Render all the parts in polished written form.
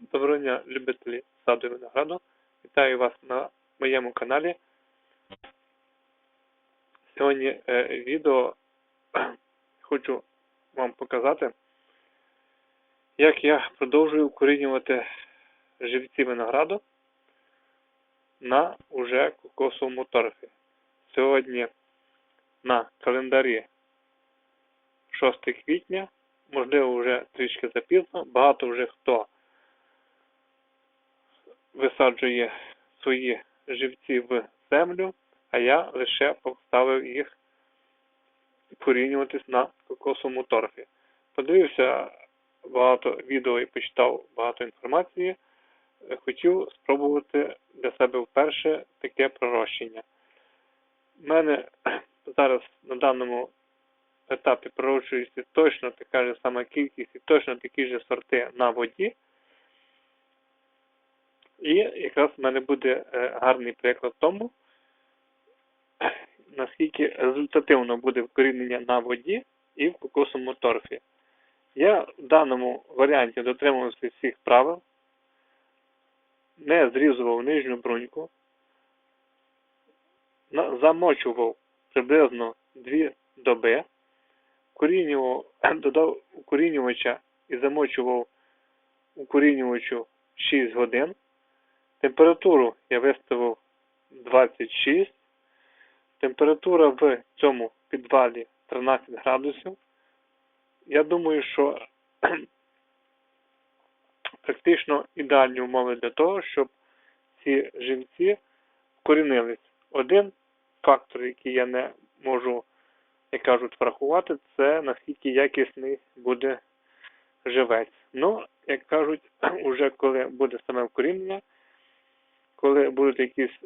Доброго дня, любителі саду і винограду. Вітаю вас на моєму каналі. Сьогодні відео хочу вам показати, як я продовжую укорінювати живці винограду на уже кокосовому торфі. Сьогодні на календарі 6 квітня, можливо вже трішки запізно, багато вже хто висаджує свої живці в землю, а я лише поставив їх вкорінюватись на кокосовому торфі. Подивився багато відео і почитав багато інформації. Хотів спробувати для себе вперше таке пророщення. У мене зараз на даному етапі пророщується точно така ж сама кількість і точно такі ж сорти на воді. І якраз в мене буде гарний приклад тому, наскільки результативно буде вкорінення на воді і в кокосовому торфі. Я в даному варіанті дотримувався всіх правил, не зрізував нижню бруньку, замочував приблизно 2 доби, додав укорінювача і замочував укорінювачу 6 годин. Температуру я виставив 26. Температура в цьому підвалі 13 градусів. Я думаю, що практично ідеальні умови для того, щоб ці живці вкорінились. Один фактор, який я не можу, як кажуть, врахувати, це наскільки якісний буде живець. Ну, як кажуть, уже коли буде саме вкорінення, коли будуть якісь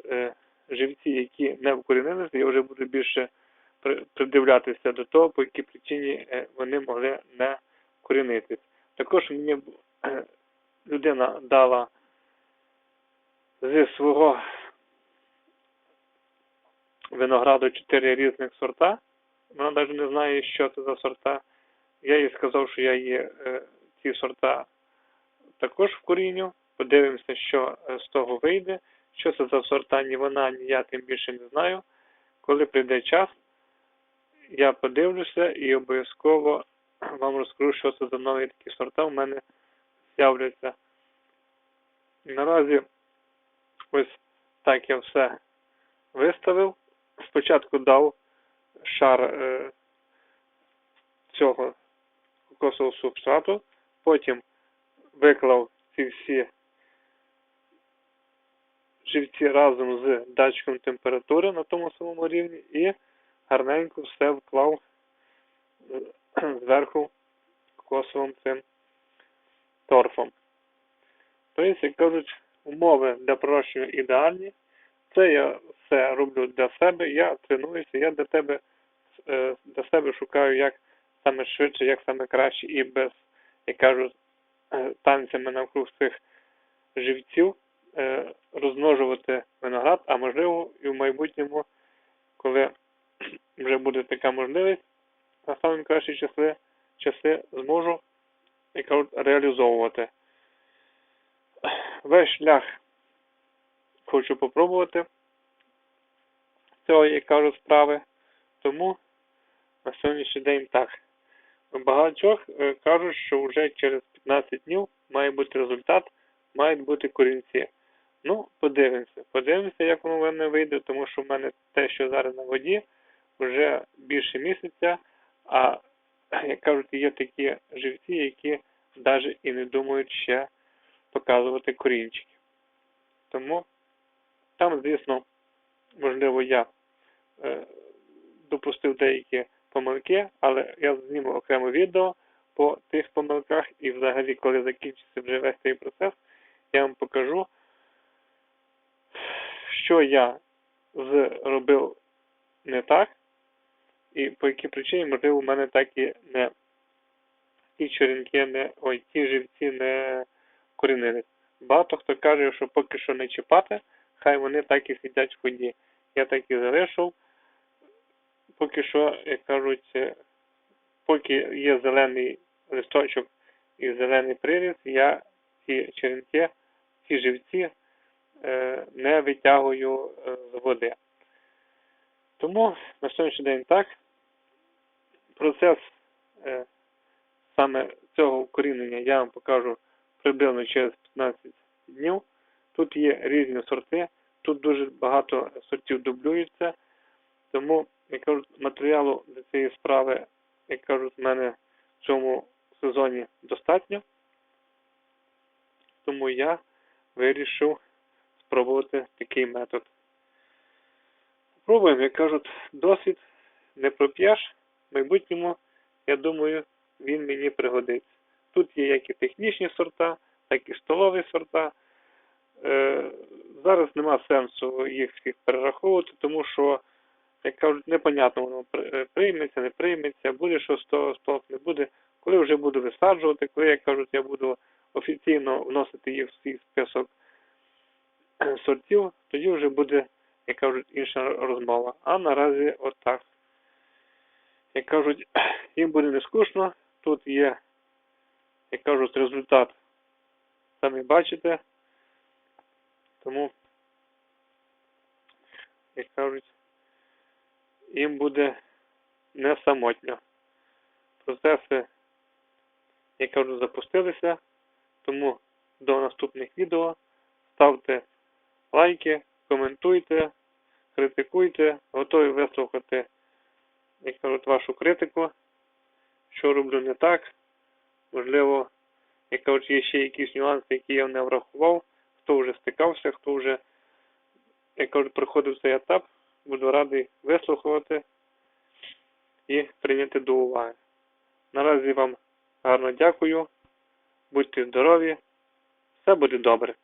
живці, які не вкорінилися, я вже буду більше придивлятися до того, по якій причині вони могли не вкорінитись. Також мені людина дала зі свого винограду 4 різних сорта. Вона навіть не знає, що це за сорта. Я їй сказав, що я її ці сорта також вкоріню. Подивимося, що з того вийде. Що це за сорта, ні вона, ні я тим більше не знаю. Коли прийде час, я подивлюся і обов'язково вам розкажу, що це за нові такі сорта в мене з'являться. Наразі ось так я все виставив. Спочатку дав шар цього кокосового субстрату, потім виклав ці всі живці разом з датчиком температури на тому самому рівні і гарненько все вклав зверху кокосовим цим торфом. Тобто, як кажуть, умови для пророщення ідеальні. Це я все роблю для себе, я тренуюся, я для себе шукаю, як саме швидше, як саме краще і без, як кажуть, танцями навкруг цих живців розмножувати виноград, а можливо і в майбутньому, коли вже буде така можливість, на самі кращі часи зможу, як кажуть, реалізовувати. Весь шлях хочу попробувати цього, як кажуть, справи, тому на сьогоднішній день так. Багатьох кажуть, що вже через 15 днів має бути результат, мають бути корінці. Ну, подивимося, як воно в мене вийде, тому що в мене те, що зараз на воді, вже більше місяця, а, як кажуть, є такі живці, які навіть і не думають ще показувати корінчики. Тому там, звісно, можливо, я допустив деякі помилки, але я зніму окреме відео по тих помилках і взагалі, коли закінчиться вже весь цей процес, я вам покажу, що я зробив не так і по якій причині, можливо, у мене так і не ті черенки, ті живці не корінились. Багато хто каже, що поки що не чіпати, хай вони так і сидять в воді. Я так і залишив. Поки що, як кажуть, поки є зелений листочок і зелений приріст, я ці черенки, ці живці не витягую з води. Тому на сьогоднішній день так. Процес саме цього укорінення я вам покажу приблизно через 15 днів. Тут є різні сорти, тут дуже багато сортів дублюється, тому, як кажуть, матеріалу для цієї справи, як кажуть, в мене в цьому сезоні достатньо. Тому я вирішив спробувати такий метод. Спробуємо, як кажуть, досвід не проп'єш. В майбутньому, я думаю, він мені пригодиться. Тут є як і технічні сорта, так і столові сорта. Зараз нема сенсу їх всіх перераховувати, тому що, як кажуть, непонятно воно прийметься, не прийметься, буде що з того, не буде. Коли вже буду висаджувати, коли, як кажуть, я буду офіційно вносити їх в свій список сортів, тоді вже буде, як кажуть, інша розмова. А наразі отак. Як кажуть, їм буде не скучно, тут є, як кажуть, результат, самі бачите, тому, як кажуть, їм буде не самотньо. Процеси, як кажуть, запустилися, тому до наступних відео ставте лайки, коментуйте, критикуйте, готові вислухати, як кажуть, вашу критику, що роблю не так, можливо, як кажуть, є ще якісь нюанси, які я не врахував, хто вже стикався, хто вже, як кажуть, проходив цей етап, буду радий вислухати і прийняти до уваги. Наразі вам гарно дякую, будьте здорові, все буде добре.